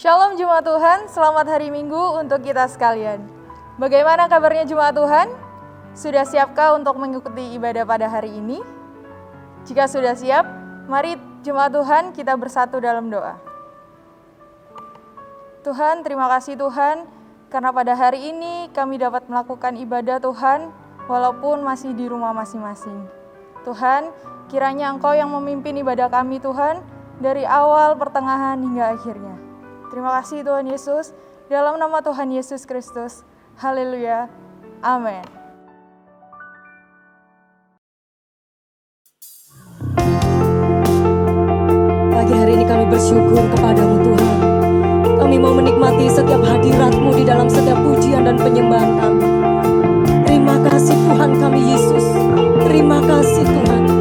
Shalom Jemaat Tuhan, selamat hari Minggu untuk kita sekalian. Bagaimana kabarnya Jemaat Tuhan? Sudah siapkah untuk mengikuti ibadah pada hari ini? Jika sudah siap, mari Jemaat Tuhan kita bersatu dalam doa. Tuhan, terima kasih Tuhan, karena pada hari ini kami dapat melakukan ibadah Tuhan, walaupun masih di rumah masing-masing. Tuhan, kiranya Engkau yang memimpin ibadah kami Tuhan, dari awal, pertengahan, hingga akhirnya. Terima kasih Tuhan Yesus, dalam nama Tuhan Yesus Kristus. Haleluya. Amin. Pagi hari ini kami bersyukur kepadamu Tuhan. Kami mau menikmati setiap hadirat-Mu di dalam setiap pujian dan penyembahan kami. Terima kasih Tuhan kami Yesus. Terima kasih Tuhan.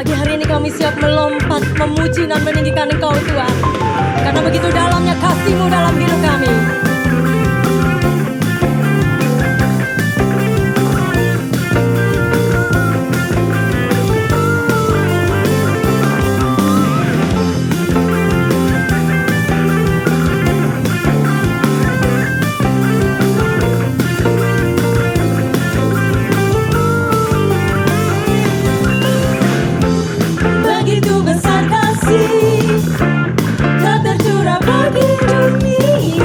Pagi hari ini kami siap melompat, memuji dan meninggikan Engkau Tuhan. Karena begitu dalamnya kasih-Mu dalam hidup kami. Begitu besar kasih Kau tercurah bagi dunia.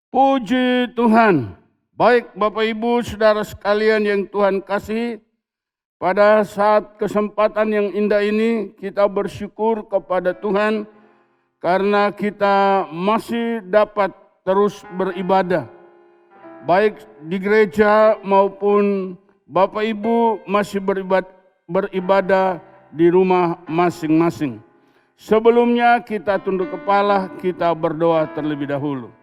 Puji Tuhan. Baik Bapak Ibu Saudara sekalian yang Tuhan kasih, pada saat kesempatan yang indah ini kita bersyukur kepada Tuhan karena kita masih dapat terus beribadah. Baik di gereja maupun Bapak Ibu masih beribadah di rumah masing-masing. Sebelumnya kita tunduk kepala, kita berdoa terlebih dahulu.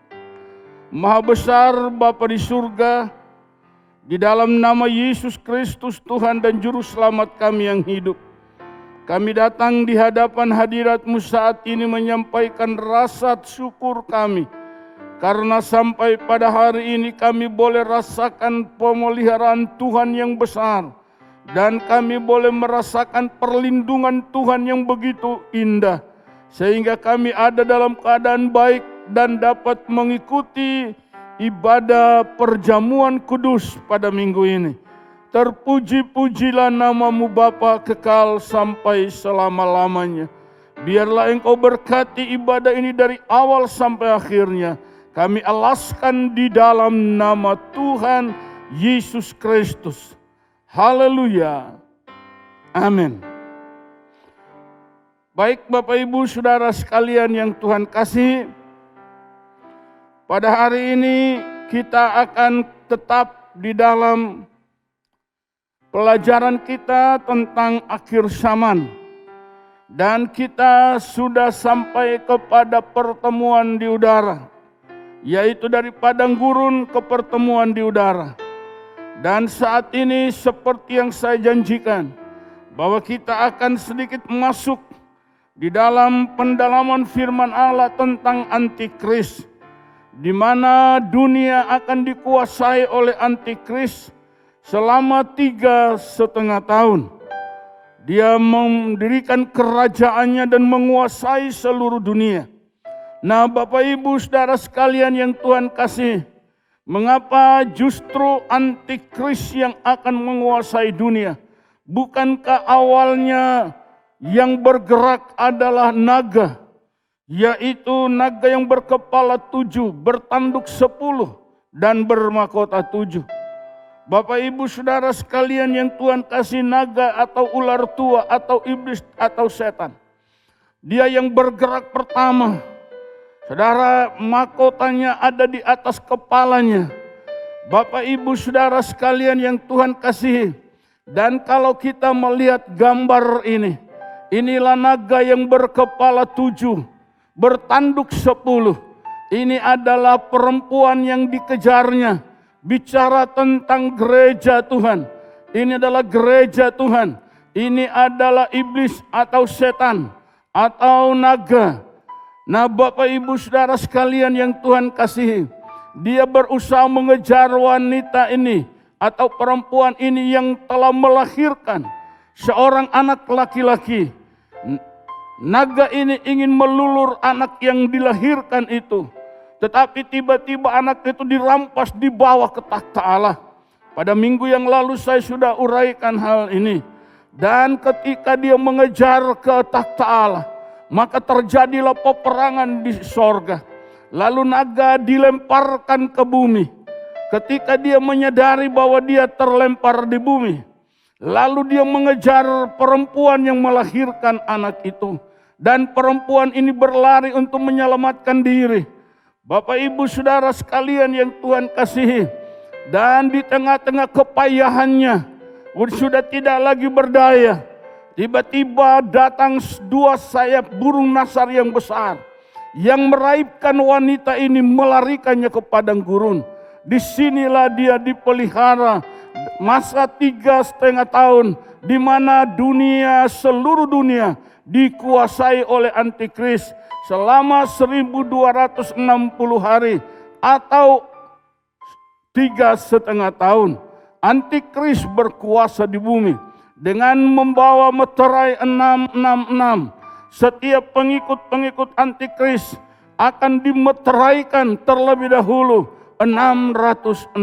Maha besar Bapa di surga, di dalam nama Yesus Kristus Tuhan dan Juru Selamat kami yang hidup, kami datang di hadapan hadirat-Mu saat ini menyampaikan rasa syukur kami, karena sampai pada hari ini kami boleh rasakan pemeliharaan Tuhan yang besar, dan kami boleh merasakan perlindungan Tuhan yang begitu indah, sehingga kami ada dalam keadaan baik dan dapat mengikuti ibadah perjamuan kudus pada minggu ini. Terpuji-pujilah nama-Mu Bapa kekal sampai selama-lamanya. Biarlah Engkau berkati ibadah ini dari awal sampai akhirnya. Kami alaskan di dalam nama Tuhan Yesus Kristus. Haleluya. Amin. Baik Bapak Ibu Saudara sekalian yang Tuhan kasih, pada hari ini kita akan tetap di dalam pelajaran kita tentang akhir zaman. Dan kita sudah sampai kepada pertemuan di udara, yaitu dari padang gurun ke pertemuan di udara. Dan saat ini seperti yang saya janjikan, bahwa kita akan sedikit masuk di dalam pendalaman firman Allah tentang antikris, di mana dunia akan dikuasai oleh antikris selama 3,5 tahun. Dia mendirikan kerajaannya dan menguasai seluruh dunia. Nah Bapak Ibu Saudara sekalian yang Tuhan kasih, mengapa justru antikris yang akan menguasai dunia? Bukankah awalnya yang bergerak adalah naga, yaitu naga yang berkepala 7, bertanduk 10, dan bermahkota 7. Bapak Ibu Saudara sekalian yang Tuhan kasih, naga atau ular tua atau iblis atau setan, dia yang bergerak pertama. Saudara, mahkotanya ada di atas kepalanya. Bapak Ibu Saudara sekalian yang Tuhan kasih, dan kalau kita melihat gambar ini, inilah naga yang berkepala 7, bertanduk 10. Ini adalah perempuan yang dikejarnya. Bicara tentang gereja Tuhan. Ini adalah gereja Tuhan. Ini adalah iblis atau setan atau naga. Nah Bapak Ibu Saudara sekalian yang Tuhan kasihi, dia berusaha mengejar wanita ini atau perempuan ini yang telah melahirkan seorang anak laki-laki. Naga ini ingin melulur anak yang dilahirkan itu. Tetapi tiba-tiba anak itu dirampas, dibawa ke takhta Allah. Pada minggu yang lalu saya sudah uraikan hal ini. Dan ketika dia mengejar ke takhta Allah, maka terjadilah peperangan di sorga. Lalu naga dilemparkan ke bumi. Ketika dia menyadari bahwa dia terlempar di bumi, lalu dia mengejar perempuan yang melahirkan anak itu. Dan perempuan ini berlari untuk menyelamatkan diri. Bapak Ibu Saudara sekalian yang Tuhan kasihi, dan di tengah-tengah kepayahannya, sudah tidak lagi berdaya, tiba-tiba datang 2 sayap burung nasar yang besar, yang meraibkan wanita ini, melarikannya ke padang gurun. Disinilah dia dipelihara masa 3,5 tahun, di mana seluruh dunia dikuasai oleh antikris selama 1260 hari atau 3,5 tahun. Antikris berkuasa di bumi dengan membawa meterai 666. Setiap pengikut-pengikut antikris akan dimeteraikan terlebih dahulu 666.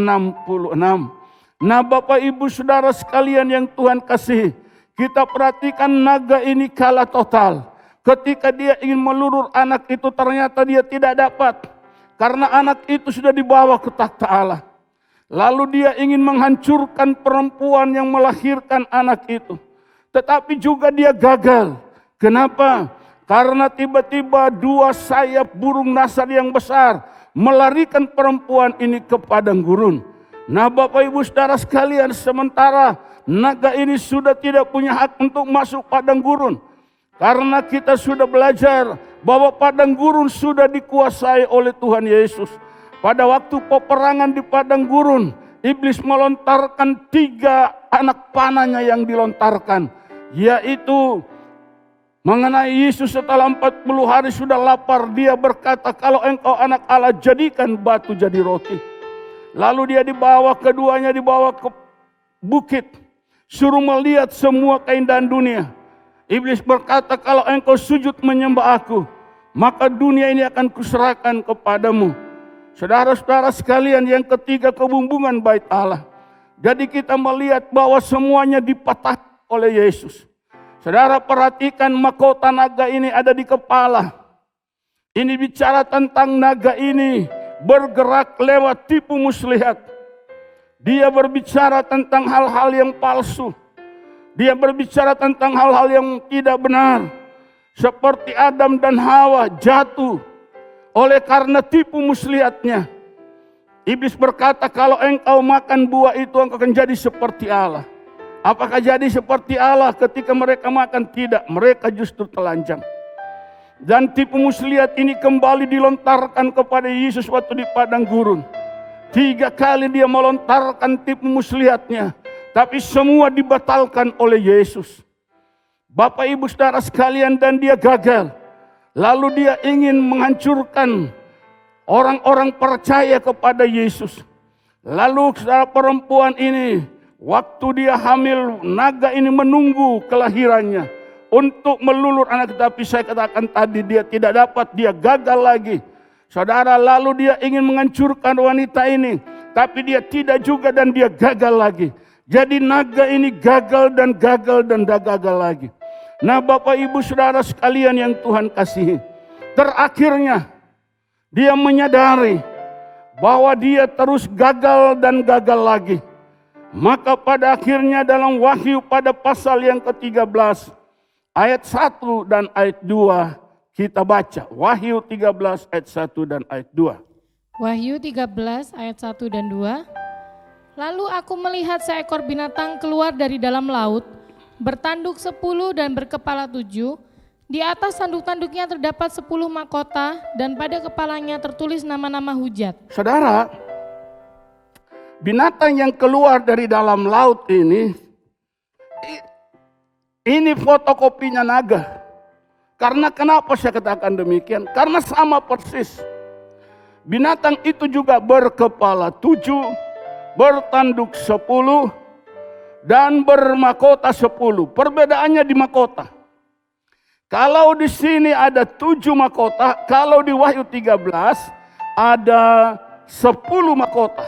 Nah Bapak Ibu Saudara sekalian yang Tuhan kasih, kita perhatikan naga ini kalah total. Ketika dia ingin melulur anak itu, ternyata dia tidak dapat. Karena anak itu sudah dibawa ke takhta Allah. Lalu dia ingin menghancurkan perempuan yang melahirkan anak itu. Tetapi juga dia gagal. Kenapa? Karena tiba-tiba dua sayap burung nasar yang besar melarikan perempuan ini ke padang gurun. Nah Bapak Ibu Saudara sekalian, sementara naga ini sudah tidak punya hak untuk masuk padang gurun. Karena kita sudah belajar bahwa padang gurun sudah dikuasai oleh Tuhan Yesus. Pada waktu peperangan di padang gurun, iblis melontarkan 3 anak panahnya yang dilontarkan, yaitu mengenai Yesus setelah 40 hari sudah lapar. Dia berkata, kalau engkau anak Allah, jadikan batu jadi roti. Lalu dia keduanya dibawa ke bukit, suruh melihat semua keindahan dunia. Iblis berkata, kalau engkau sujud menyembah aku, maka dunia ini akan kuserahkan kepadamu. Saudara-saudara sekalian, yang ketiga, kebumbungan bait Allah. Jadi kita melihat bahwa semuanya dipatah oleh Yesus. Saudara perhatikan, mahkota naga ini ada di kepala. Ini bicara tentang naga ini bergerak lewat tipu muslihat. Dia berbicara tentang hal-hal yang palsu. Dia berbicara tentang hal-hal yang tidak benar. Seperti Adam dan Hawa jatuh oleh karena tipu muslihatnya. Iblis berkata, kalau engkau makan buah itu engkau akan jadi seperti Allah. Apakah jadi seperti Allah ketika mereka makan? Tidak, mereka justru telanjang. Dan tipu muslihat ini kembali dilontarkan kepada Yesus waktu di padang gurun. 3 kali dia melontarkan tipu muslihatnya, tapi semua dibatalkan oleh Yesus. Bapak Ibu Saudara sekalian, dan dia gagal. Lalu dia ingin menghancurkan orang-orang percaya kepada Yesus. Lalu saudara perempuan ini, waktu dia hamil, naga ini menunggu kelahirannya untuk melulur anak. Tapi saya katakan tadi, dia tidak dapat, dia gagal lagi. Saudara, lalu dia ingin menghancurkan wanita ini, tapi dia tidak juga dan dia gagal lagi. Jadi naga ini gagal dan gagal dan gagal lagi. Nah Bapak Ibu Saudara sekalian yang Tuhan kasihi, terakhirnya dia menyadari bahwa dia terus gagal dan gagal lagi. Maka pada akhirnya dalam Wahyu pada pasal yang ke-13 ayat 1 dan ayat 2 kita baca. Wahyu 13 ayat 1 dan ayat 2. Wahyu 13 ayat 1 dan 2. Lalu aku melihat seekor binatang keluar dari dalam laut, bertanduk 10 dan berkepala 7. Di atas tanduk-tanduknya terdapat 10 mahkota dan pada kepalanya tertulis nama-nama hujat. Saudara, binatang yang keluar dari dalam laut ini fotokopinya naga. Karena kenapa saya katakan demikian? Karena sama persis. Binatang itu juga berkepala 7, bertanduk 10, dan bermahkota 10. Perbedaannya di mahkota. Kalau di sini ada 7 mahkota, kalau di Wahyu 13 ada 10 mahkota.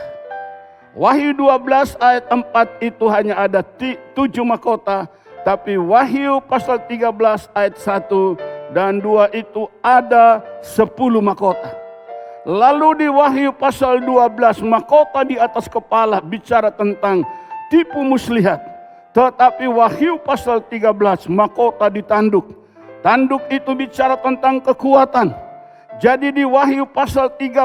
Wahyu 12 ayat 4 itu hanya ada 7 mahkota, tapi Wahyu pasal 13 ayat 1 dan 2 itu ada 10 mahkota. Lalu di Wahyu pasal 12 mahkota di atas kepala bicara tentang tipu muslihat. Tetapi Wahyu pasal 13 mahkota di tanduk. Tanduk itu bicara tentang kekuatan. Jadi di Wahyu pasal 13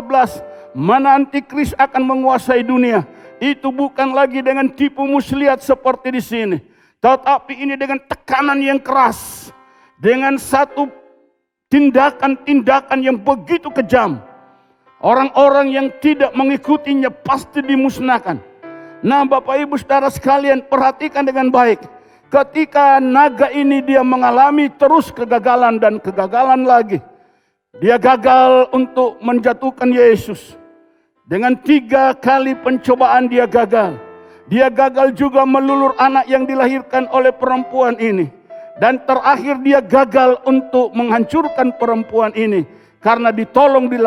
mana antikris akan menguasai dunia. Itu bukan lagi dengan tipu muslihat seperti di sini. Tetapi ini dengan tekanan yang keras. Dengan satu tindakan-tindakan yang begitu kejam. Orang-orang yang tidak mengikutinya pasti dimusnahkan. Nah Bapak Ibu Saudara sekalian, perhatikan dengan baik. Ketika naga ini dia mengalami terus kegagalan dan kegagalan lagi. Dia gagal untuk menjatuhkan Yesus. Dengan 3 kali pencobaan dia gagal. Dia gagal juga melulur anak yang dilahirkan oleh perempuan ini. Dan terakhir dia gagal untuk menghancurkan perempuan ini. Karena ditolong di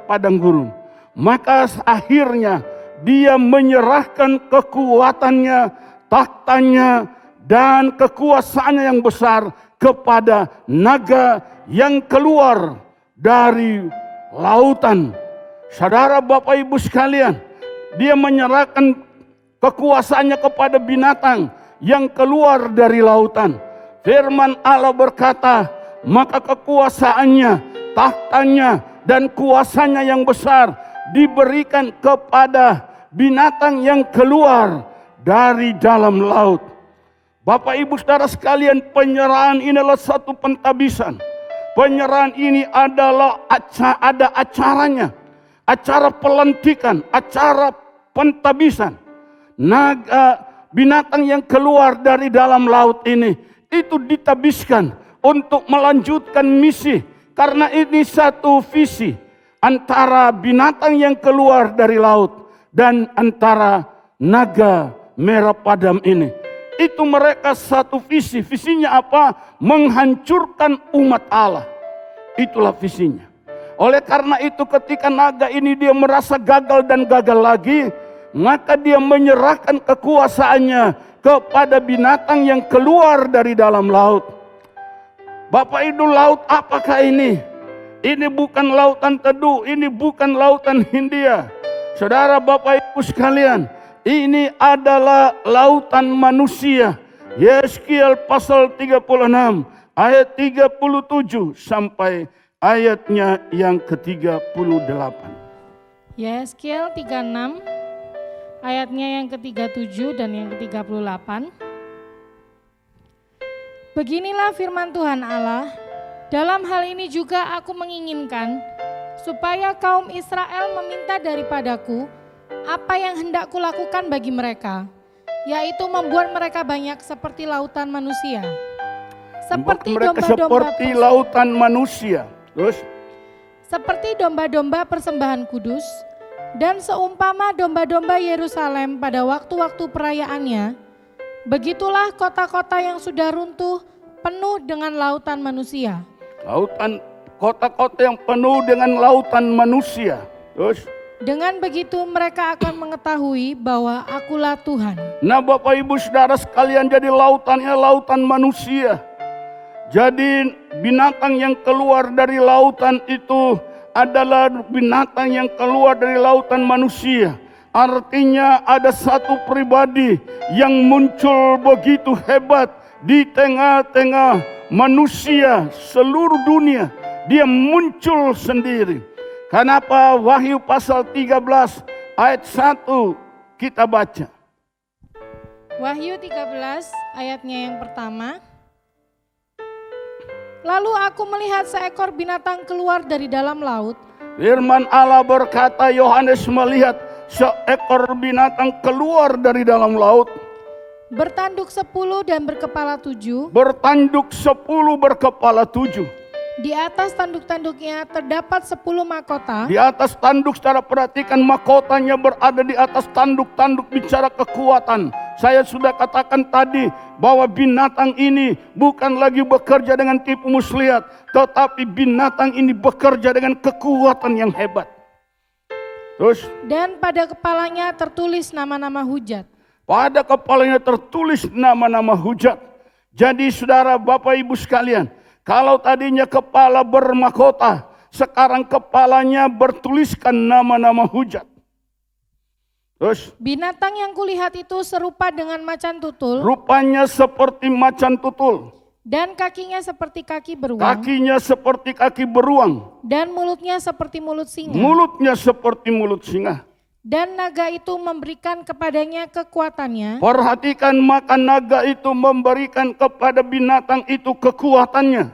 padang gurun. Maka akhirnya dia menyerahkan kekuatannya, tahtanya, dan kekuasaannya yang besar kepada naga yang keluar dari lautan. Saudara, Bapak Ibu sekalian, dia menyerahkan kekuasaannya kepada binatang yang keluar dari lautan. Firman Allah berkata, maka kekuasaannya, tahtanya, dan kuasanya yang besar diberikan kepada binatang yang keluar dari dalam laut. Bapak Ibu Saudara sekalian, penyerahan ini adalah satu pentabisan. Penyerahan ini adalah ada acaranya. Acara pelantikan, acara pentabisan. Naga binatang yang keluar dari dalam laut ini, itu ditabiskan untuk melanjutkan misi. Karena ini satu visi antara binatang yang keluar dari laut dan antara naga merah padam ini. Itu mereka satu visi. Visinya apa? Menghancurkan umat Allah. Itulah visinya. Oleh karena itu ketika naga ini dia merasa gagal dan gagal lagi, maka dia menyerahkan kekuasaannya kepada binatang yang keluar dari dalam laut. Bapak Ibu, laut apakah ini? Ini bukan lautan Teduh, ini bukan lautan Hindia. Saudara, Bapak Ibu sekalian, ini adalah lautan manusia. Yeskiel pasal 36 ayat 37 sampai ayatnya yang ke-38. Yeskiel 36 ayatnya yang ke-37 dan yang ke-38. Beginilah firman Tuhan Allah, dalam hal ini juga aku menginginkan supaya kaum Israel meminta daripadaku apa yang hendak kulakukan bagi mereka, yaitu membuat mereka banyak seperti lautan manusia. Seperti mereka domba-domba seperti lautan manusia. Terus seperti domba-domba persembahan kudus, dan seumpama domba-domba Yerusalem pada waktu-waktu perayaannya, begitulah kota-kota yang sudah runtuh penuh dengan lautan manusia. Kota-kota yang penuh dengan lautan manusia. Terus dengan begitu mereka akan mengetahui bahwa akulah Tuhan. Nah, Bapak Ibu Saudara sekalian, jadi lautannya lautan manusia. Jadi binatang yang keluar dari lautan itu adalah binatang yang keluar dari lautan manusia. Artinya ada satu pribadi yang muncul begitu hebat di tengah-tengah manusia seluruh dunia. Dia muncul sendiri. Kenapa? Wahyu pasal 13 ayat 1 kita baca. Wahyu 13 ayatnya yang pertama. Lalu aku melihat seekor binatang keluar dari dalam laut. Firman Allah berkata, Yohanes melihat seekor binatang keluar dari dalam laut. Bertanduk 10 dan berkepala 7. Bertanduk 10 berkepala 7. Di atas tanduk-tanduknya terdapat 10 mahkota. Di atas tanduk, saudara perhatikan, mahkotanya berada di atas tanduk-tanduk, bicara kekuatan. Saya sudah katakan tadi bahwa binatang ini bukan lagi bekerja dengan tipu muslihat, tetapi binatang ini bekerja dengan kekuatan yang hebat. Terus, dan pada kepalanya tertulis nama-nama hujat. Pada kepalanya tertulis nama-nama hujat. Jadi saudara, Bapak Ibu sekalian, kalau tadinya kepala bermahkota, sekarang kepalanya bertuliskan nama-nama hujat. Terus, binatang yang kulihat itu serupa dengan macan tutul. Rupanya seperti macan tutul. Dan kakinya seperti kaki beruang. Kakinya seperti kaki beruang. Dan mulutnya seperti mulut singa. Mulutnya seperti mulut singa. Dan naga itu memberikan kepadanya kekuatannya. Perhatikan, maka naga itu memberikan kepada binatang itu kekuatannya.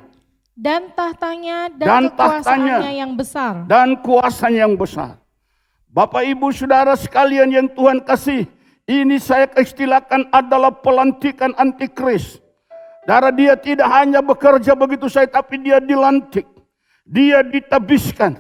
Dan tahtanya dan kekuasaannya yang besar. Dan kuasanya yang besar. Bapak Ibu Saudara sekalian yang Tuhan kasih, ini saya istilahkan adalah pelantikan antikris. Darah dia tidak hanya bekerja begitu saja, tapi dia dilantik. Dia ditabiskan.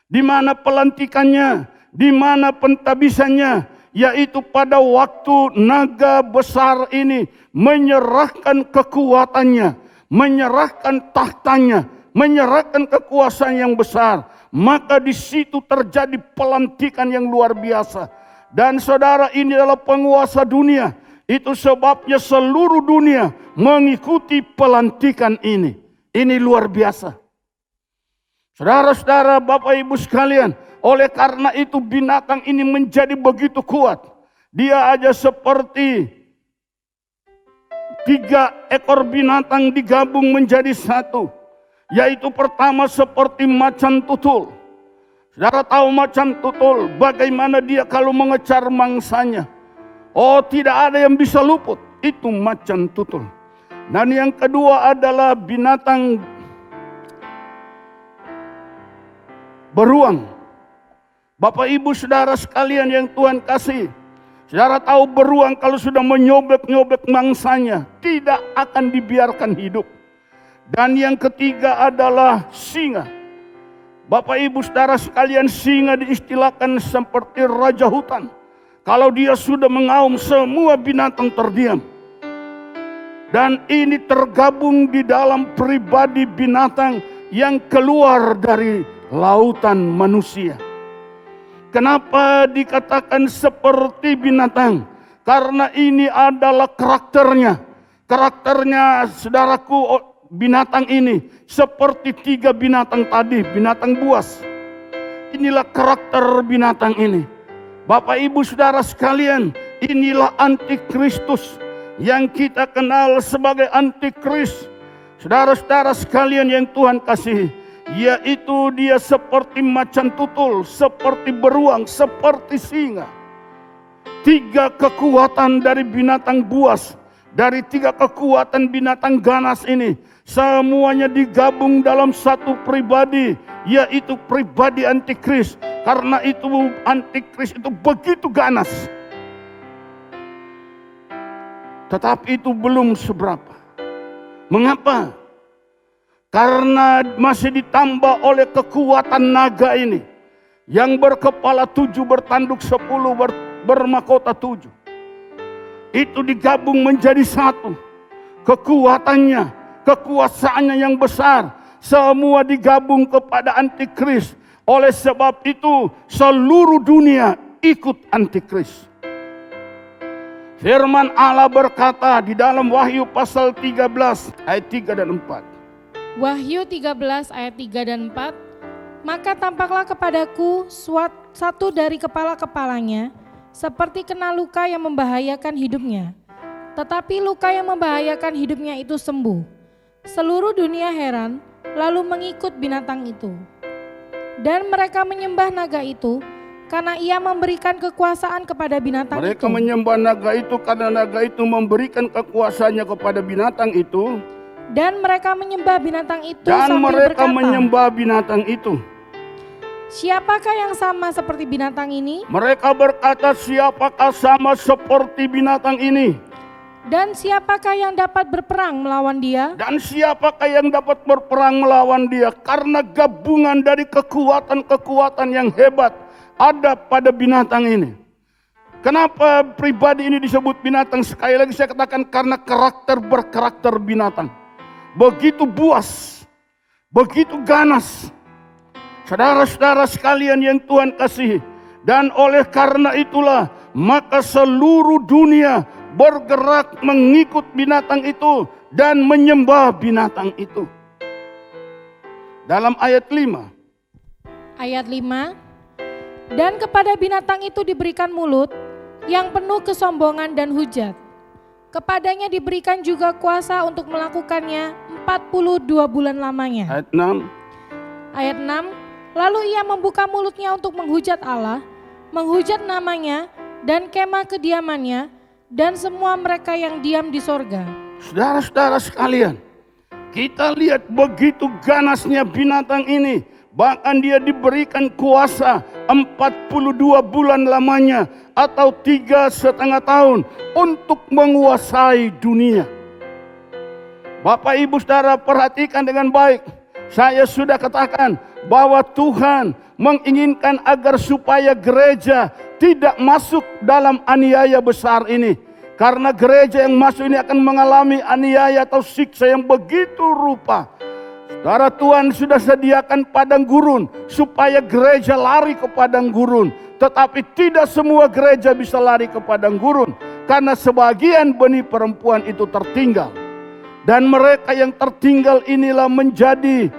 Di mana pelantikannya? Di mana pentabisannya? Yaitu pada waktu naga besar ini menyerahkan kekuatannya, menyerahkan tahtanya, menyerahkan kekuasaan yang besar. Maka di situ terjadi pelantikan yang luar biasa. Dan saudara, ini adalah penguasa dunia. Itu sebabnya seluruh dunia mengikuti pelantikan ini. Ini luar biasa. Saudara-saudara, Bapak Ibu sekalian, Oleh karena itu binatang ini menjadi begitu kuat. Dia aja seperti 3 ekor binatang digabung menjadi satu. Yaitu pertama seperti macan tutul. Saudara tahu macan tutul bagaimana dia kalau mengejar mangsanya. Oh, tidak ada yang bisa luput. Itu macan tutul. Dan yang kedua adalah binatang beruang. Bapak Ibu Saudara sekalian yang Tuhan kasih. Saudara tahu beruang kalau sudah menyobek-nyobek mangsanya tidak akan dibiarkan hidup. Dan yang ketiga adalah singa. Bapak Ibu Saudara sekalian, singa diistilahkan seperti raja hutan. Kalau dia sudah mengaum, semua binatang terdiam. Dan ini tergabung di dalam pribadi binatang yang keluar dari lautan manusia. Kenapa dikatakan seperti binatang? Karena ini adalah karakternya. Karakternya, saudaraku, binatang ini seperti 3 binatang tadi, binatang buas. Inilah karakter binatang ini. Bapak Ibu Saudara sekalian, inilah antikristus yang kita kenal sebagai antikris. Saudara-saudara sekalian yang Tuhan kasih, yaitu dia seperti macan tutul, seperti beruang, seperti singa. 3 kekuatan dari binatang buas, dari 3 kekuatan binatang ganas ini, semuanya digabung dalam satu pribadi, yaitu pribadi antikris. Karena itu antikris itu begitu ganas. Tetapi itu belum seberapa. Mengapa? Karena masih ditambah oleh kekuatan naga ini. Yang berkepala 7, bertanduk 10, bermahkota 7. Itu digabung menjadi satu. Kekuatannya, kekuasaannya yang besar, semua digabung kepada antikris. Oleh sebab itu seluruh dunia ikut antikris. Firman Allah berkata di dalam Wahyu pasal 13 ayat 3 dan 4. Wahyu 13 ayat 3 dan 4. Maka tampaklah kepadaku satu dari kepala-kepalanya seperti kena luka yang membahayakan hidupnya. Tetapi luka yang membahayakan hidupnya itu sembuh. Seluruh dunia heran lalu mengikut binatang itu. Dan mereka menyembah naga itu karena ia memberikan kekuasaan kepada binatang itu. Mereka menyembah naga itu karena naga itu memberikan kekuasaannya kepada binatang itu. Dan mereka menyembah binatang itu Dan sambil mereka berkata, menyembah binatang itu. siapakah yang sama seperti binatang ini? Mereka berkata, siapakah sama seperti binatang ini? Dan siapakah yang dapat berperang melawan dia? Dan siapakah yang dapat berperang melawan dia? Karena gabungan dari kekuatan-kekuatan yang hebat ada pada binatang ini. Kenapa pribadi ini disebut binatang? Sekali lagi saya katakan karena berkarakter binatang. Begitu buas, begitu ganas. Saudara-saudara sekalian yang Tuhan kasihi. Dan oleh karena itulah maka seluruh dunia bergerak mengikut binatang itu dan menyembah binatang itu. Dalam ayat 5. Ayat 5. Dan kepada binatang itu diberikan mulut yang penuh kesombongan dan hujat. Kepadanya diberikan juga kuasa untuk melakukannya 42 bulan lamanya. Ayat 6. Ayat 6. Lalu ia membuka mulutnya untuk menghujat Allah, menghujat namanya dan kemah kediamannya, dan semua mereka yang diam di sorga. Saudara-saudara sekalian, kita lihat begitu ganasnya binatang ini. Bahkan dia diberikan kuasa 42 bulan lamanya atau 3,5 tahun untuk menguasai dunia. Bapak Ibu Saudara perhatikan dengan baik. Saya sudah katakan bahwa Tuhan menginginkan agar supaya gereja tidak masuk dalam aniaya besar ini. Karena gereja yang masuk ini akan mengalami aniaya atau siksa yang begitu rupa. Saudara, Tuhan sudah sediakan padang gurun supaya gereja lari ke padang gurun. Tetapi tidak semua gereja bisa lari ke padang gurun. Karena sebagian benih perempuan itu tertinggal. Dan mereka yang tertinggal inilah menjadi,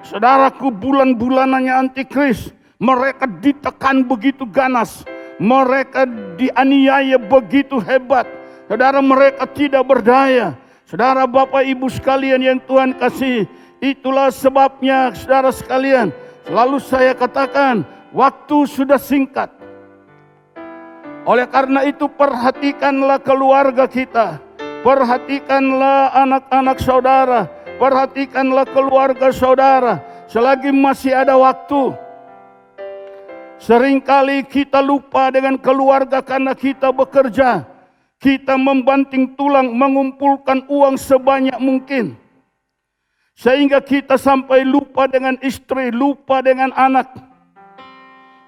saudaraku, bulan-bulanannya antikris. Mereka ditekan begitu ganas. Mereka dianiaya begitu hebat. Saudara, mereka tidak berdaya. Saudara, Bapak Ibu sekalian yang Tuhan kasih, itulah sebabnya saudara sekalian, selalu saya katakan, waktu sudah singkat. Oleh karena itu perhatikanlah keluarga kita. Perhatikanlah anak-anak saudara. Perhatikanlah keluarga saudara. Selagi masih ada waktu. Seringkali kita lupa dengan keluarga karena kita bekerja. Kita membanting tulang mengumpulkan uang sebanyak mungkin. Sehingga kita sampai lupa dengan istri, lupa dengan anak.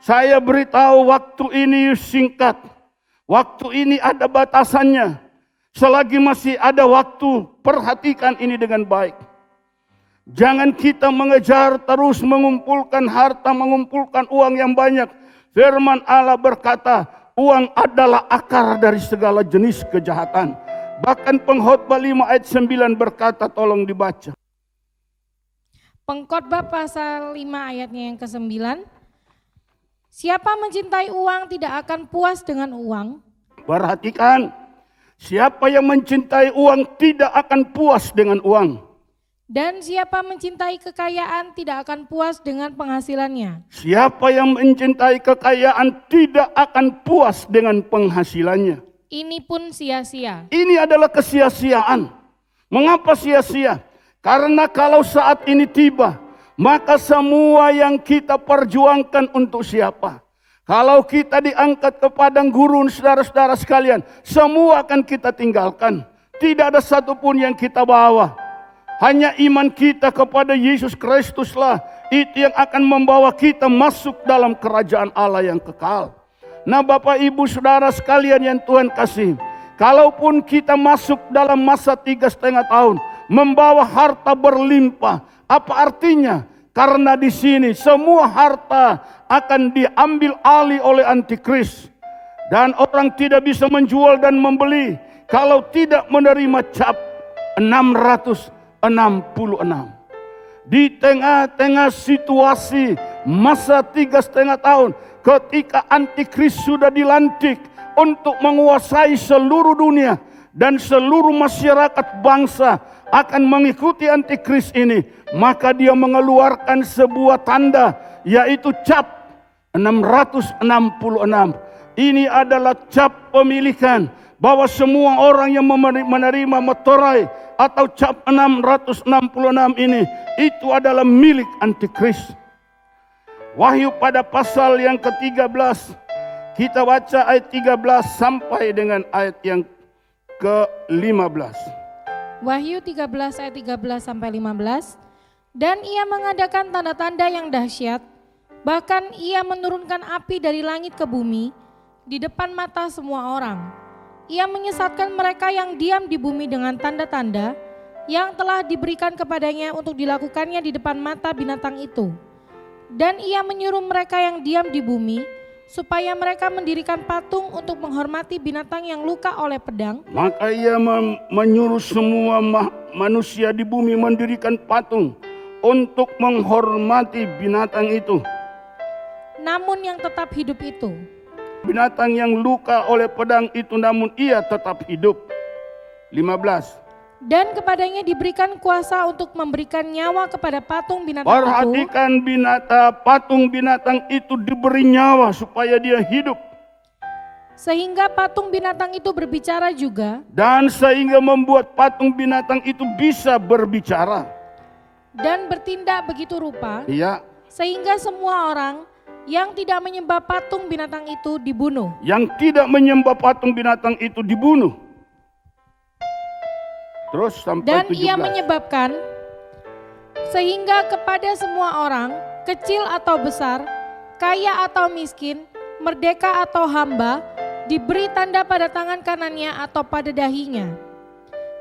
Saya beritahu waktu ini singkat. Waktu ini ada batasannya. Selagi masih ada waktu, perhatikan ini dengan baik. Jangan kita mengejar terus mengumpulkan harta, mengumpulkan uang yang banyak. Firman Allah berkata, uang adalah akar dari segala jenis kejahatan. Bahkan Pengkhotbah 5 ayat 9 berkata, tolong dibaca. Pengkhotbah pasal 5 ayatnya yang ke-9. Siapa mencintai uang tidak akan puas dengan uang. Perhatikan, siapa yang mencintai uang tidak akan puas dengan uang. Dan siapa mencintai kekayaan tidak akan puas dengan penghasilannya. Siapa yang mencintai kekayaan tidak akan puas dengan penghasilannya. Ini pun sia-sia. Ini adalah kesia-siaan. Mengapa sia-sia? Karena kalau saat ini tiba, maka semua yang kita perjuangkan untuk siapa? Kalau kita diangkat ke padang gurun, saudara-saudara sekalian, semua akan kita tinggalkan. Tidak ada satupun yang kita bawa. Hanya iman kita kepada Yesus Kristuslah, itu yang akan membawa kita masuk dalam kerajaan Allah yang kekal. Nah, Bapak Ibu Saudara sekalian yang Tuhan kasih, kalaupun kita masuk dalam masa 3,5 tahun, membawa harta berlimpah, apa artinya? Karena di sini semua harta akan diambil alih oleh antikris. Dan orang tidak bisa menjual dan membeli kalau tidak menerima cap 666. Di tengah-tengah situasi masa 3,5 tahun, ketika antikris sudah dilantik untuk menguasai seluruh dunia dan seluruh masyarakat bangsa akan mengikuti antikris ini, maka dia mengeluarkan sebuah tanda, yaitu cap 666. Ini adalah cap pemilikan bahwa semua orang yang menerima meterai atau cap 666 ini, itu adalah milik antikris. Wahyu pada pasal yang ke-13, kita baca ayat 13 sampai dengan ayat yang ke-15. Wahyu 13 ayat 13 sampai 15. Dan ia mengadakan tanda-tanda yang dahsyat, bahkan ia menurunkan api dari langit ke bumi di depan mata semua orang. Ia menyesatkan mereka yang diam di bumi dengan tanda-tanda yang telah diberikan kepadanya untuk dilakukannya di depan mata binatang itu. Dan ia menyuruh mereka yang diam di bumi supaya mereka mendirikan patung untuk menghormati binatang yang luka oleh pedang. Maka ia menyuruh semua manusia di bumi mendirikan patung untuk menghormati binatang itu. Namun yang tetap hidup itu, binatang yang luka oleh pedang itu, namun ia tetap hidup. 15. dan kepadanya diberikan kuasa untuk memberikan nyawa kepada patung binatang itu. Perhatikan patung binatang itu diberi nyawa supaya dia hidup. Sehingga patung binatang itu berbicara juga. Dan sehingga membuat patung binatang itu bisa berbicara. Dan bertindak begitu rupa. Iya. Sehingga semua orang yang tidak menyembah patung binatang itu dibunuh. Yang tidak menyembah patung binatang itu dibunuh. Terus sampai Dan 17. ia menyebabkan sehingga kepada semua orang, kecil atau besar, kaya atau miskin, merdeka atau hamba, diberi tanda pada tangan kanannya atau pada dahinya.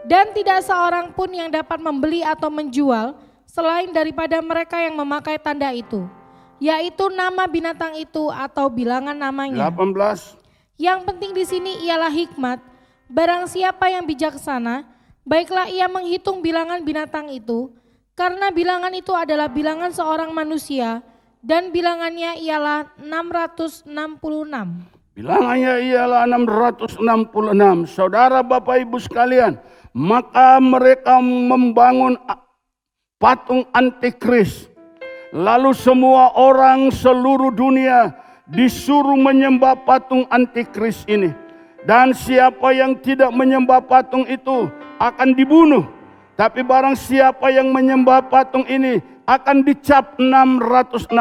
Dan tidak seorang pun yang dapat membeli atau menjual selain daripada mereka yang memakai tanda itu, yaitu nama binatang itu atau bilangan namanya. 18. Yang penting di sini ialah hikmat. Barang siapa yang bijaksana, baiklah ia menghitung bilangan binatang itu, karena bilangan itu adalah bilangan seorang manusia dan bilangannya ialah 666. Bilangannya ialah 666. Saudara Bapak Ibu sekalian, maka mereka membangun patung antikris. Lalu semua orang seluruh dunia disuruh menyembah patung antikris ini. Dan siapa yang tidak menyembah patung itu akan dibunuh. Tapi barang siapa yang menyembah patung ini akan dicap 666,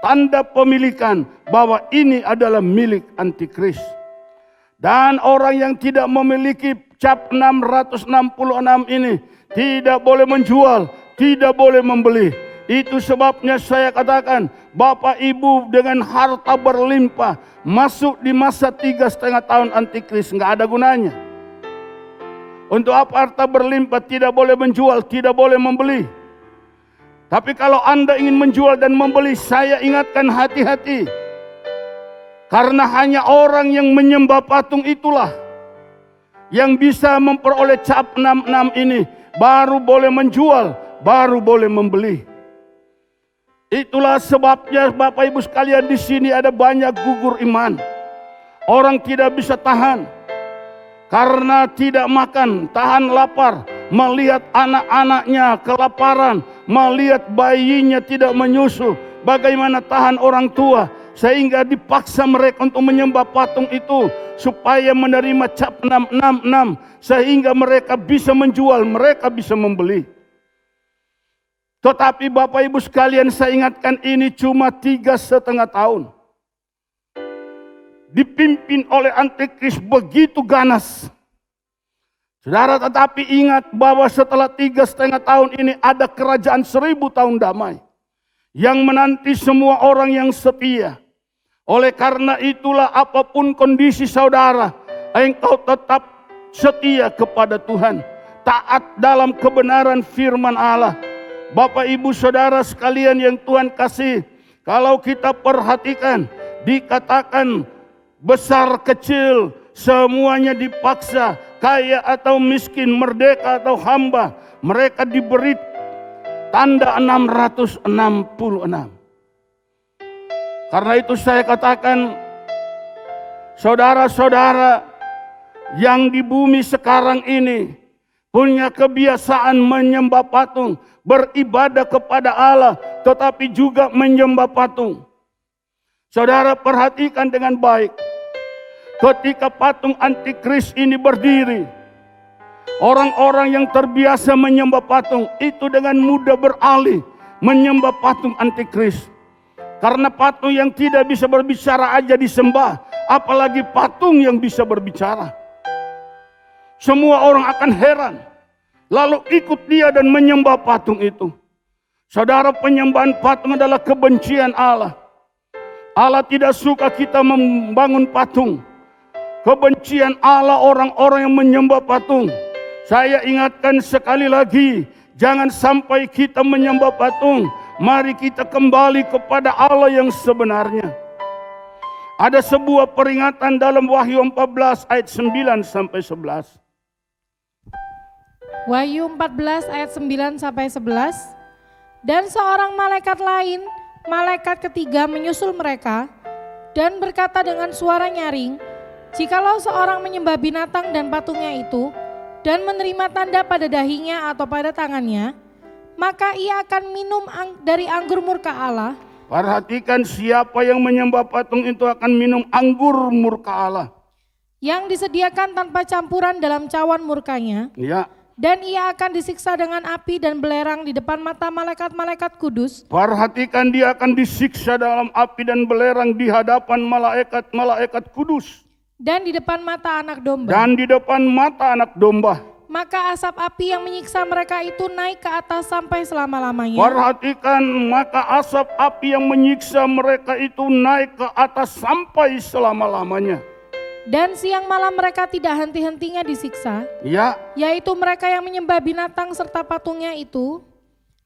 tanda pemilikan bahwa ini adalah milik antikris. Dan orang yang tidak memiliki cap 666 ini tidak boleh menjual, tidak boleh membeli. Itu sebabnya saya katakan, Bapak Ibu dengan harta berlimpah masuk di masa 3,5 tahun antikris, nggak ada gunanya. Untuk apa harta berlimpah? Tidak boleh menjual, tidak boleh membeli. Tapi kalau Anda ingin menjual dan membeli, saya ingatkan hati-hati. Karena hanya orang yang menyembah patung itulah yang bisa memperoleh cap 66 ini, baru boleh menjual, baru boleh membeli. Itulah sebabnya Bapak Ibu sekalian, di sini ada banyak gugur iman. Orang tidak bisa tahan karena tidak makan, tahan lapar, melihat anak-anaknya kelaparan, melihat bayinya tidak menyusu. Bagaimana tahan orang tua, sehingga dipaksa mereka untuk menyembah patung itu supaya menerima cap 666, sehingga mereka bisa menjual, mereka bisa membeli. Tetapi Bapak Ibu sekalian, saya ingatkan ini cuma 3,5 tahun. Dipimpin oleh antikris begitu ganas. Saudara, tetapi ingat bahwa setelah 3,5 tahun ini ada kerajaan 1000 tahun damai yang menanti semua orang yang setia. Oleh karena itulah apapun kondisi saudara, engkau tetap setia kepada Tuhan, taat dalam kebenaran firman Allah. Bapak Ibu Saudara sekalian yang Tuhan kasih, kalau kita perhatikan, dikatakan besar kecil semuanya dipaksa, kaya atau miskin, merdeka atau hamba, mereka diberi tanda 666. Karena itu saya katakan, saudara-saudara yang di bumi sekarang ini punya kebiasaan menyembah patung, beribadah kepada Allah, tetapi juga menyembah patung. Saudara perhatikan dengan baik. Ketika patung antikris ini berdiri, orang-orang yang terbiasa menyembah patung itu dengan mudah beralih menyembah patung antikris. Karena patung yang tidak bisa berbicara aja disembah, apalagi patung yang bisa berbicara. Semua orang akan heran, lalu ikut dia dan menyembah patung itu. Saudara, penyembahan patung adalah kebencian Allah. Allah tidak suka kita membangun patung. Kebencian Allah orang-orang yang menyembah patung. Saya ingatkan sekali lagi, jangan sampai kita menyembah patung. Mari kita kembali kepada Allah yang sebenarnya. Ada sebuah peringatan dalam Wahyu 14 ayat 9 sampai 11. Wahyu 14 ayat 9 sampai 11. Dan seorang malaikat lain, malaikat ketiga menyusul mereka dan berkata dengan suara nyaring, jikalau seorang menyembah binatang dan patungnya itu dan menerima tanda pada dahinya atau pada tangannya, maka ia akan minum dari anggur murka Allah. Perhatikan, siapa yang menyembah patung itu akan minum anggur murka Allah, yang disediakan tanpa campuran dalam cawan murkanya. ya. Dan ia akan disiksa dengan api dan belerang di depan mata malaikat-malaikat kudus. Perhatikan, dia akan disiksa dalam api dan belerang di hadapan malaikat-malaikat kudus. Dan di depan mata anak domba. Dan di depan mata anak domba. Maka asap api yang menyiksa mereka itu naik ke atas sampai selama-lamanya. Perhatikan, maka asap api yang menyiksa mereka itu naik ke atas sampai selama-lamanya. Dan siang malam mereka tidak henti-hentinya disiksa, Ya, yaitu mereka yang menyembah binatang serta patungnya itu,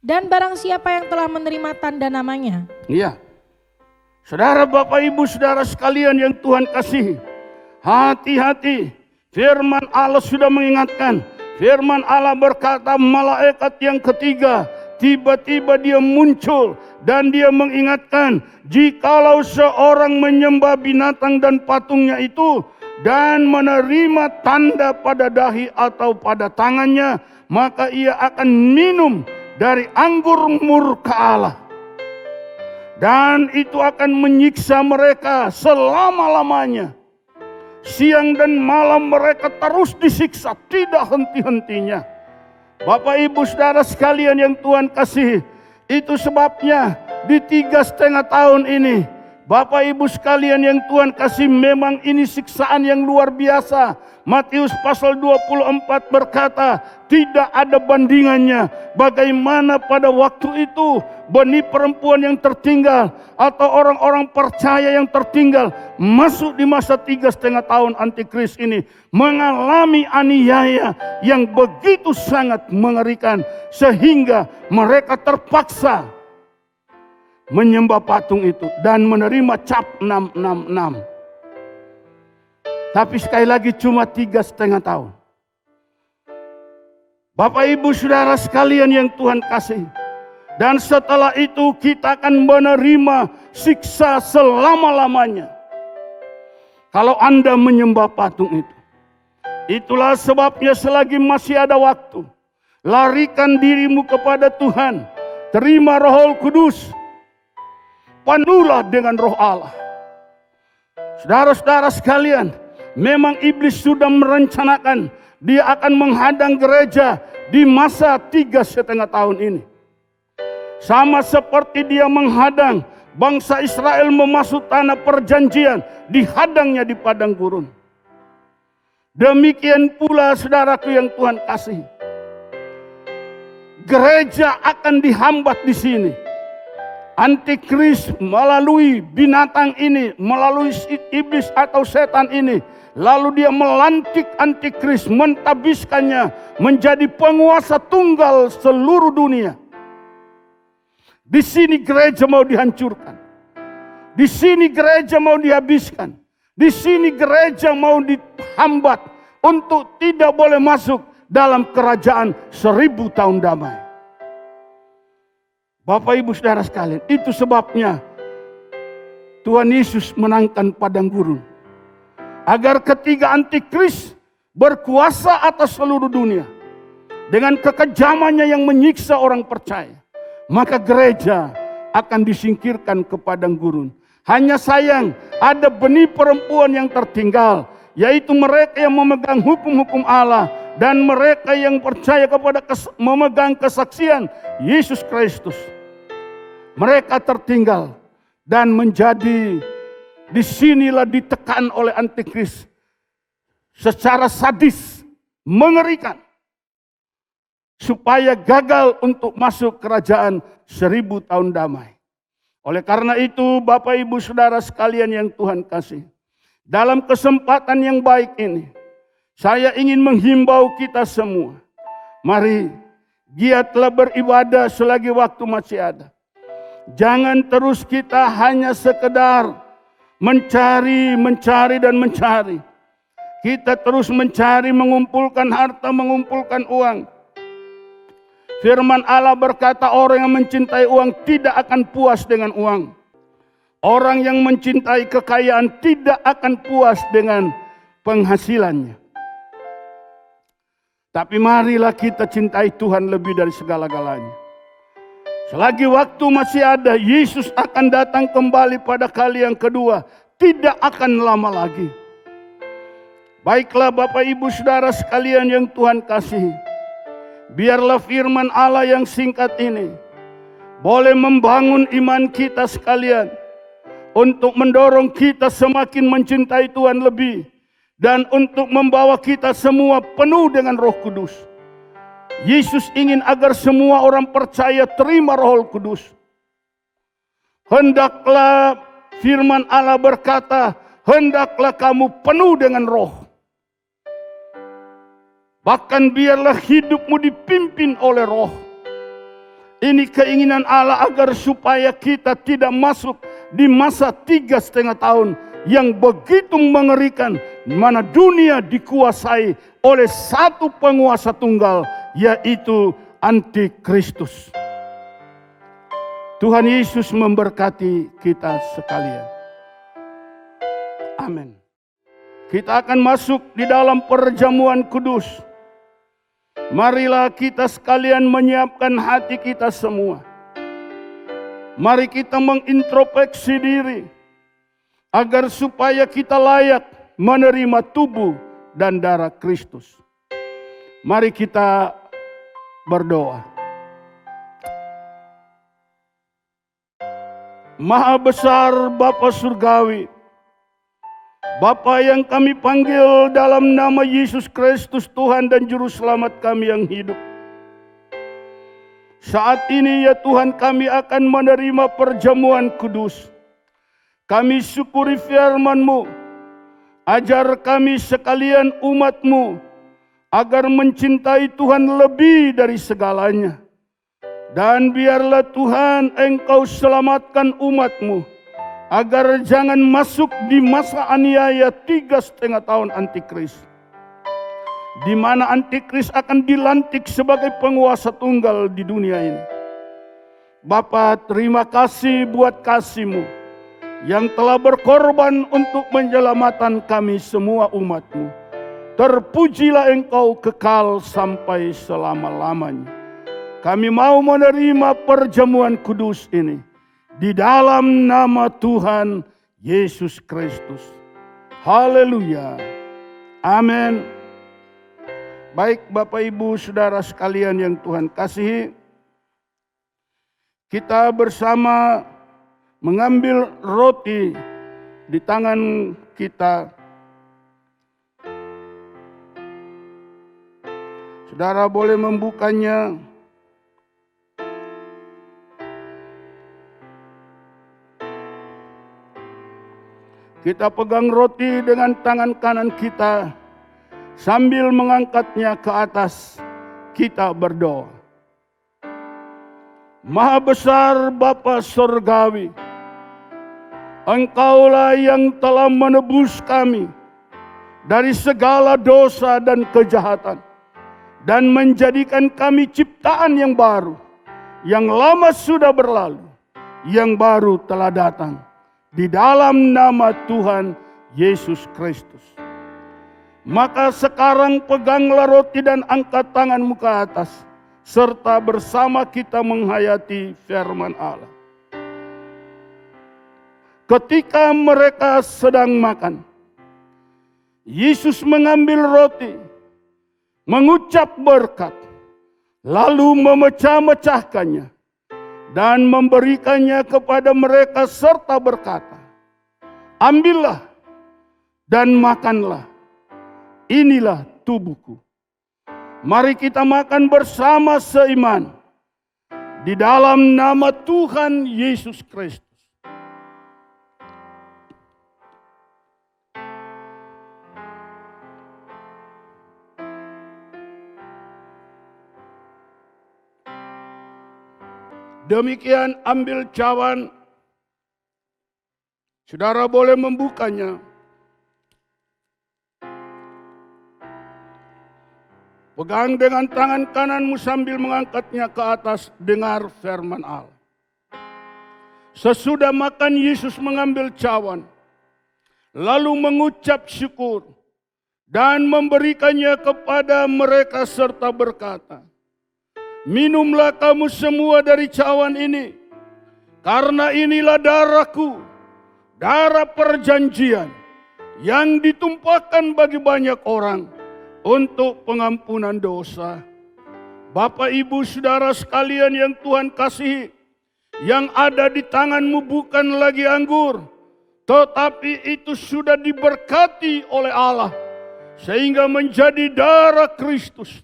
dan barang siapa yang telah menerima tanda namanya. ya. Saudara, Bapak, Ibu, saudara sekalian yang Tuhan kasihi, hati-hati. Firman Allah sudah mengingatkan. Firman Allah berkata, malaikat yang ketiga tiba-tiba dia muncul dan dia mengingatkan, jikalau seorang menyembah binatang dan patungnya itu dan menerima tanda pada dahi atau pada tangannya, maka ia akan minum dari anggur murka Allah. Dan itu akan menyiksa mereka selama-lamanya. Siang dan malam mereka terus disiksa, tidak henti-hentinya. Bapak ibu saudara sekalian yang Tuhan kasih, itu sebabnya di 3,5 tahun ini, Bapak ibu sekalian yang Tuhan kasih, memang ini siksaan yang luar biasa. Matius pasal 24 berkata, tidak ada bandingannya bagaimana pada waktu itu benih perempuan yang tertinggal atau orang-orang percaya yang tertinggal masuk di masa 3,5 tahun antikris ini, mengalami aniaya yang begitu sangat mengerikan sehingga mereka terpaksa menyembah patung itu dan menerima cap 666. Tapi sekali lagi cuma 3,5 tahun. Bapak ibu saudara sekalian yang Tuhan kasih. Dan setelah itu kita akan menerima siksa selama-lamanya. Kalau Anda menyembah patung itu. Itulah sebabnya selagi masih ada waktu, larikan dirimu kepada Tuhan. Terima Roh Kudus. Penuhlah dengan Roh Allah. Saudara-saudara sekalian, memang iblis sudah merencanakan dia akan menghadang gereja di masa 3,5 tahun ini. Sama seperti dia menghadang bangsa Israel memasuki tanah perjanjian, dihadangnya di padang gurun. Demikian pula saudaraku yang Tuhan kasih. Gereja akan dihambat di sini. Antikris melalui binatang ini, melalui iblis atau setan ini. Lalu dia melantik antikris, mentabiskannya menjadi penguasa tunggal seluruh dunia. Di sini gereja mau dihancurkan. Di sini gereja mau dihabiskan. Di sini gereja mau dihambat untuk tidak boleh masuk dalam kerajaan 1000 tahun damai. Bapak ibu saudara sekalian, itu sebabnya Tuhan Yesus menangkan padang gurun. Agar ketiga antikris berkuasa atas seluruh dunia. Dengan kekejamannya yang menyiksa orang percaya. Maka gereja akan disingkirkan ke padang gurun. Hanya sayang ada benih perempuan yang tertinggal. Yaitu mereka yang memegang hukum-hukum Allah. Dan mereka yang percaya kepada memegang kesaksian Yesus Kristus. Mereka tertinggal dan menjadi, disinilah ditekan oleh antikris secara sadis, mengerikan, supaya gagal untuk masuk kerajaan 1000 tahun damai. Oleh karena itu Bapak Ibu Saudara sekalian yang Tuhan kasih, dalam kesempatan yang baik ini, saya ingin menghimbau kita semua. Mari giatlah beribadah selagi waktu masih ada. Jangan terus kita hanya sekedar mencari dan mencari. Kita terus mencari, mengumpulkan harta, mengumpulkan uang. Firman Allah berkata orang yang mencintai uang tidak akan puas dengan uang. Orang yang mencintai kekayaan tidak akan puas dengan penghasilannya. Tapi marilah kita cintai Tuhan lebih dari segala-galanya. Selagi waktu masih ada, Yesus akan datang kembali pada kali yang kedua. Tidak akan lama lagi. Baiklah Bapak Ibu Saudara sekalian yang Tuhan kasih. Biarlah firman Allah yang singkat ini boleh membangun iman kita sekalian. Untuk mendorong kita semakin mencintai Tuhan lebih. Dan untuk membawa kita semua penuh dengan Roh Kudus. Yesus ingin agar semua orang percaya terima Roh Kudus. Hendaklah firman Allah berkata, hendaklah kamu penuh dengan roh. Bahkan biarlah hidupmu dipimpin oleh roh. Ini keinginan Allah agar supaya kita tidak masuk di masa 3,5 tahun yang begitu mengerikan, mana dunia dikuasai oleh satu penguasa tunggal, yaitu Antikristus. Tuhan Yesus memberkati kita sekalian. Amin. Kita akan masuk di dalam perjamuan kudus. Marilah kita sekalian menyiapkan hati kita semua. Mari kita mengintrospeksi diri agar supaya kita layak menerima tubuh dan darah Kristus. Mari kita berdoa. Maha besar Bapa Surgawi, Bapa yang kami panggil dalam nama Yesus Kristus Tuhan dan Juru Selamat kami yang hidup. Saat ini ya Tuhan, kami akan menerima perjamuan kudus. Kami syukuri firman-Mu. Ajar kami sekalian umat-Mu agar mencintai Tuhan lebih dari segalanya. Dan biarlah Tuhan Engkau selamatkan umat-Mu agar jangan masuk di masa aniaya 3,5 tahun Antikris, di mana Antikris akan dilantik sebagai penguasa tunggal di dunia ini. Bapa, terima kasih buat kasih-Mu yang telah berkorban untuk menyelamatkan kami semua umat-Mu. Terpujilah Engkau kekal sampai selama-lamanya. Kami mau menerima perjamuan kudus ini di dalam nama Tuhan Yesus Kristus. Haleluya. Amin. Baik Bapak Ibu Saudara sekalian yang Tuhan kasihi, kita bersama mengambil roti di tangan kita. Saudara boleh membukanya. Kita pegang roti dengan tangan kanan kita sambil mengangkatnya ke atas. Kita berdoa. Maha besar Bapa Surgawi, Engkaulah yang telah menebus kami dari segala dosa dan kejahatan dan menjadikan kami ciptaan yang baru. Yang lama sudah berlalu, yang baru telah datang. Di dalam nama Tuhan Yesus Kristus. Maka sekarang peganglah roti dan angkat tanganmu ke atas, serta bersama kita menghayati firman Allah. Ketika mereka sedang makan, Yesus mengambil roti, mengucap berkat, lalu memecah-mecahkannya dan memberikannya kepada mereka serta berkata, ambillah dan makanlah, inilah tubuhku. Mari kita makan bersama seiman di dalam nama Tuhan Yesus Kristus. Demikian ambil cawan. Saudara boleh membukanya. Pegang dengan tangan kananmu sambil mengangkatnya ke atas, dengar firman Allah. Sesudah makan Yesus mengambil cawan, lalu mengucap syukur dan memberikannya kepada mereka serta berkata, minumlah kamu semua dari cawan ini, karena inilah darahku, darah perjanjian yang ditumpahkan bagi banyak orang untuk pengampunan dosa. Bapak, Ibu, Saudara sekalian yang Tuhan kasihi, yang ada di tanganmu bukan lagi anggur, tetapi itu sudah diberkati oleh Allah, sehingga menjadi darah Kristus.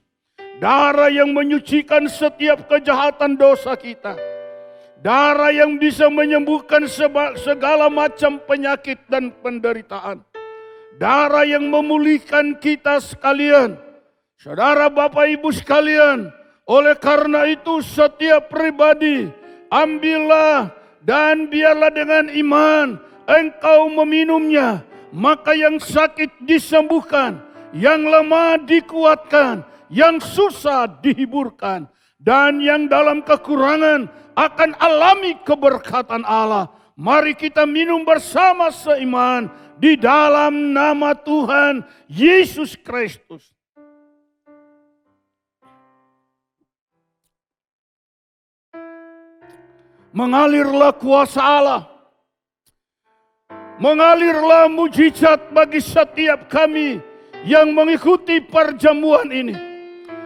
Darah yang menyucikan setiap kejahatan dosa kita. Darah yang bisa menyembuhkan segala macam penyakit dan penderitaan. Darah yang memulihkan kita sekalian. Saudara, Bapak, Ibu sekalian, oleh karena itu setiap pribadi, ambillah dan biarlah dengan iman engkau meminumnya. Maka yang sakit disembuhkan, yang lemah dikuatkan, yang susah dihiburkan, dan yang dalam kekurangan akan alami keberkatan Allah. Mari kita minum bersama seiman di dalam nama Tuhan Yesus Kristus. Mengalirlah kuasa Allah. Mengalirlah mujizat bagi setiap kami yang mengikuti perjamuan ini.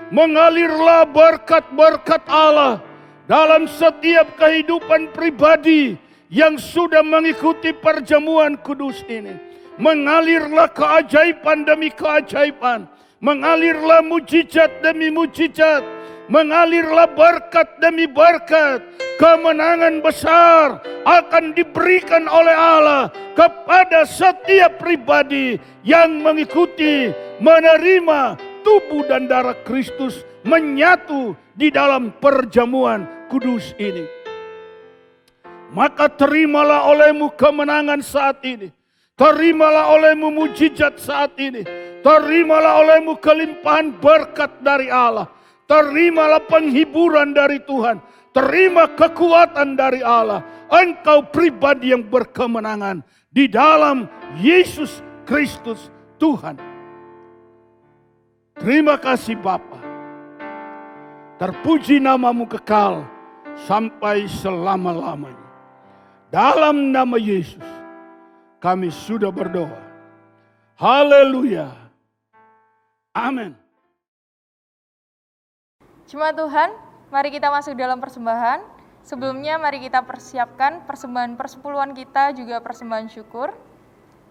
Mengalirlah berkat-berkat Allah dalam setiap kehidupan pribadi yang sudah mengikuti perjamuan kudus ini. Mengalirlah keajaiban demi keajaiban. Mengalirlah mujizat demi mujizat. Mengalirlah berkat demi berkat. Kemenangan besar akan diberikan oleh Allah kepada setiap pribadi yang mengikuti, menerima tubuh dan darah Kristus menyatu di dalam perjamuan kudus ini. Maka terimalah olehmu kemenangan saat ini. Terimalah olehmu mujizat saat ini. Terimalah olehmu kelimpahan berkat dari Allah. Terimalah penghiburan dari Tuhan. Terima kekuatan dari Allah. Engkau pribadi yang berkemenangan di dalam Yesus Kristus Tuhan. Terima kasih Bapa. Terpuji namamu kekal sampai selama-lamanya. Dalam nama Yesus kami sudah berdoa. Haleluya. Amin. Jemaat Tuhan, mari kita masuk dalam persembahan. Sebelumnya mari kita persiapkan persembahan persepuluhan kita, juga persembahan syukur.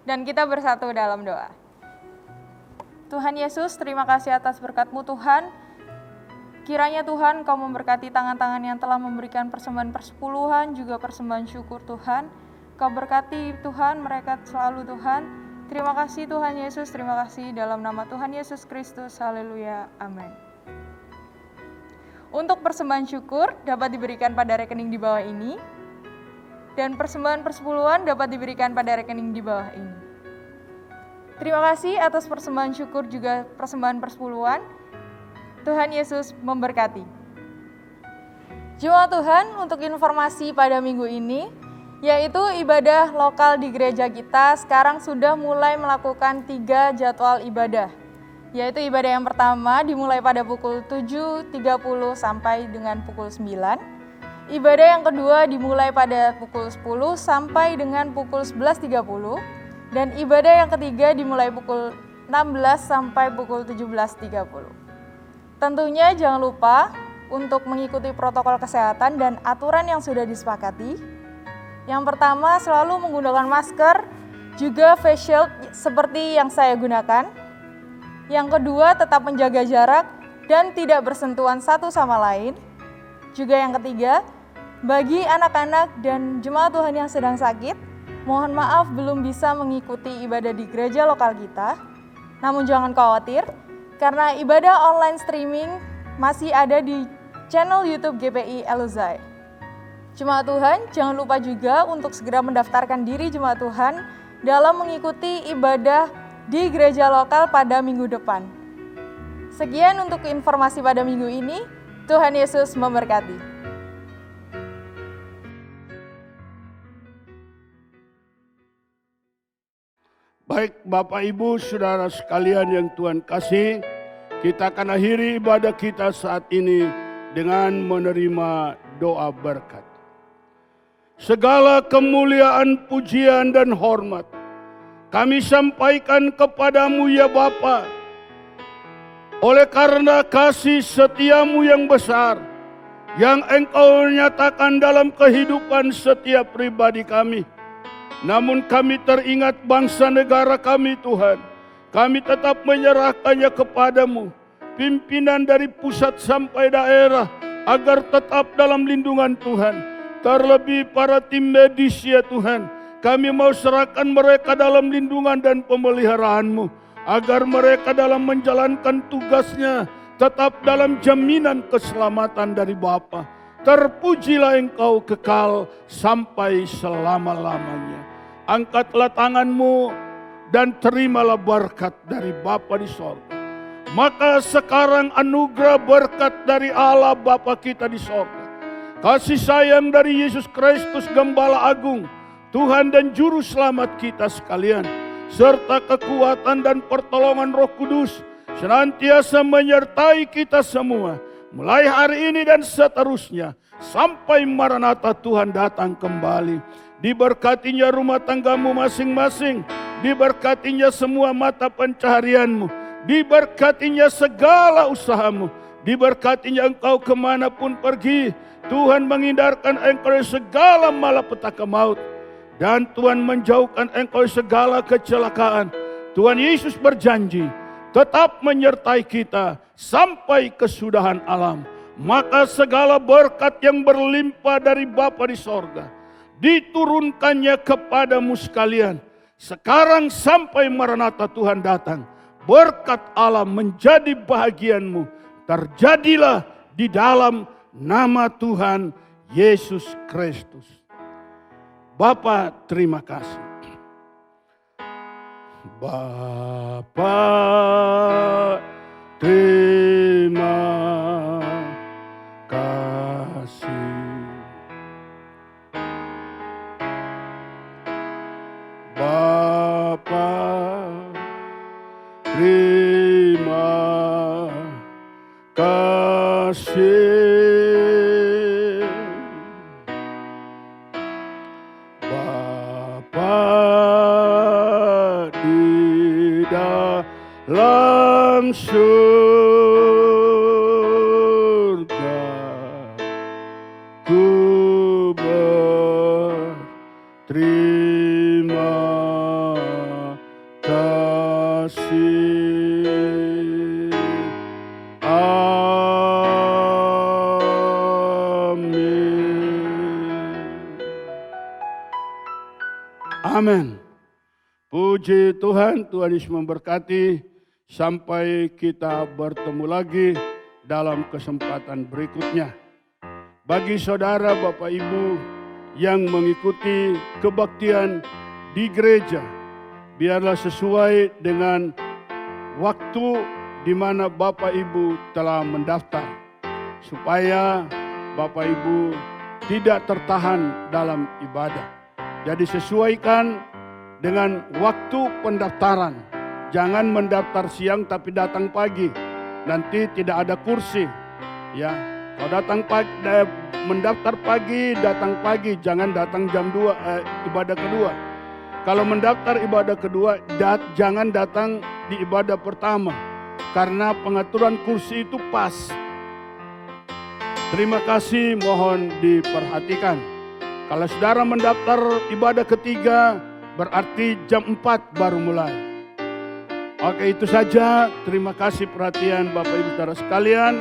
Dan kita bersatu dalam doa. Tuhan Yesus, terima kasih atas berkat-Mu Tuhan. Kiranya Tuhan Kau memberkati tangan-tangan yang telah memberikan persembahan persepuluhan, juga persembahan syukur Tuhan. Kau berkati Tuhan mereka selalu Tuhan. Terima kasih Tuhan Yesus, terima kasih dalam nama Tuhan Yesus Kristus. Haleluya, amin. Untuk persembahan syukur dapat diberikan pada rekening di bawah ini. Dan persembahan persepuluhan dapat diberikan pada rekening di bawah ini. Terima kasih atas persembahan syukur juga persembahan persepuluhan. Tuhan Yesus memberkati. Jemaat Tuhan, untuk informasi pada minggu ini, yaitu ibadah lokal di gereja kita sekarang sudah mulai melakukan 3 jadwal ibadah. Yaitu ibadah yang pertama dimulai pada pukul 7.30 sampai dengan pukul 9. Ibadah yang kedua dimulai pada pukul 10 sampai dengan pukul 11.30. Dan ibadah yang ketiga dimulai pukul 16 sampai pukul 17.30. Tentunya jangan lupa untuk mengikuti protokol kesehatan dan aturan yang sudah disepakati. Yang pertama, selalu menggunakan masker, juga face shield seperti yang saya gunakan. Yang kedua, tetap menjaga jarak dan tidak bersentuhan satu sama lain. Juga yang ketiga, bagi anak-anak dan jemaat Tuhan yang sedang sakit, mohon maaf belum bisa mengikuti ibadah di gereja lokal kita. Namun jangan khawatir, karena ibadah online streaming masih ada di channel YouTube GPI Eluzai. Jemaat Tuhan, jangan lupa juga untuk segera mendaftarkan diri jemaat Tuhan dalam mengikuti ibadah di gereja lokal pada minggu depan. Sekian untuk informasi pada minggu ini. Tuhan Yesus memberkati. Baik Bapak Ibu Saudara sekalian yang Tuhan kasih, kita akan akhiri ibadah kita saat ini dengan menerima doa berkat. Segala kemuliaan, pujian dan hormat kami sampaikan kepadamu ya Bapa, oleh karena kasih setiamu yang besar, yang Engkau nyatakan dalam kehidupan setiap pribadi kami. Namun kami teringat bangsa negara kami Tuhan, kami tetap menyerahkannya kepadamu, pimpinan dari pusat sampai daerah, agar tetap dalam lindungan Tuhan. Terlebih para tim medis ya Tuhan, kami mau serahkan mereka dalam lindungan dan pemeliharaan-Mu, agar mereka dalam menjalankan tugasnya tetap dalam jaminan keselamatan dari Bapa. Terpujilah Engkau kekal sampai selama-lamanya. Angkatlah tangan-Mu dan terimalah berkat dari Bapa di sorga. Maka sekarang anugerah berkat dari Allah Bapa kita di sorga, kasih sayang dari Yesus Kristus Gembala Agung, Tuhan dan Juru Selamat kita sekalian, serta kekuatan dan pertolongan Roh Kudus senantiasa menyertai kita semua, mulai hari ini dan seterusnya, sampai Maranatha Tuhan datang kembali. Diberkatinya rumah tanggamu masing-masing, diberkatinya semua mata pencaharianmu, diberkatinya segala usahamu, diberkatinya engkau kemanapun pergi. Tuhan menghindarkan engkau dari segala malapetaka maut, dan Tuhan menjauhkan engkau dari segala kecelakaan. Tuhan Yesus berjanji tetap menyertai kita sampai kesudahan alam. Maka segala berkat yang berlimpah dari Bapa di sorga diturunkannya kepadamu sekalian. Sekarang sampai Maranatha Tuhan datang, berkat Allah menjadi bahagianmu. Terjadilah di dalam nama Tuhan Yesus Kristus. Bapa, terima kasih. Bapa, terima kasih. Bapa, terima kasih. Bapa di dalam surga, ku berterima kasih. Amin. Puji Tuhan, Tuhan Yesus memberkati. Sampai kita bertemu lagi dalam kesempatan berikutnya. Bagi saudara, Bapak Ibu yang mengikuti kebaktian di gereja, biarlah sesuai dengan waktu di mana Bapak Ibu telah mendaftar, supaya Bapak Ibu tidak tertahan dalam ibadah. Jadi sesuaikan dengan waktu pendaftaran. Jangan mendaftar siang tapi datang pagi. Nanti tidak ada kursi. Ya, kalau datang pagi, mendaftar pagi, datang pagi. Jangan datang jam 2 ibadah kedua. Kalau mendaftar ibadah kedua, jangan datang di ibadah pertama. Karena pengaturan kursi itu pas. Terima kasih, mohon diperhatikan. Kalau saudara mendaftar ibadah ketiga, berarti jam 4 baru mulai. Oke, itu saja. Terima kasih perhatian Bapak Ibu saudara sekalian.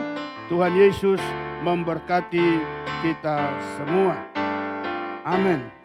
Tuhan Yesus memberkati kita semua. Amin.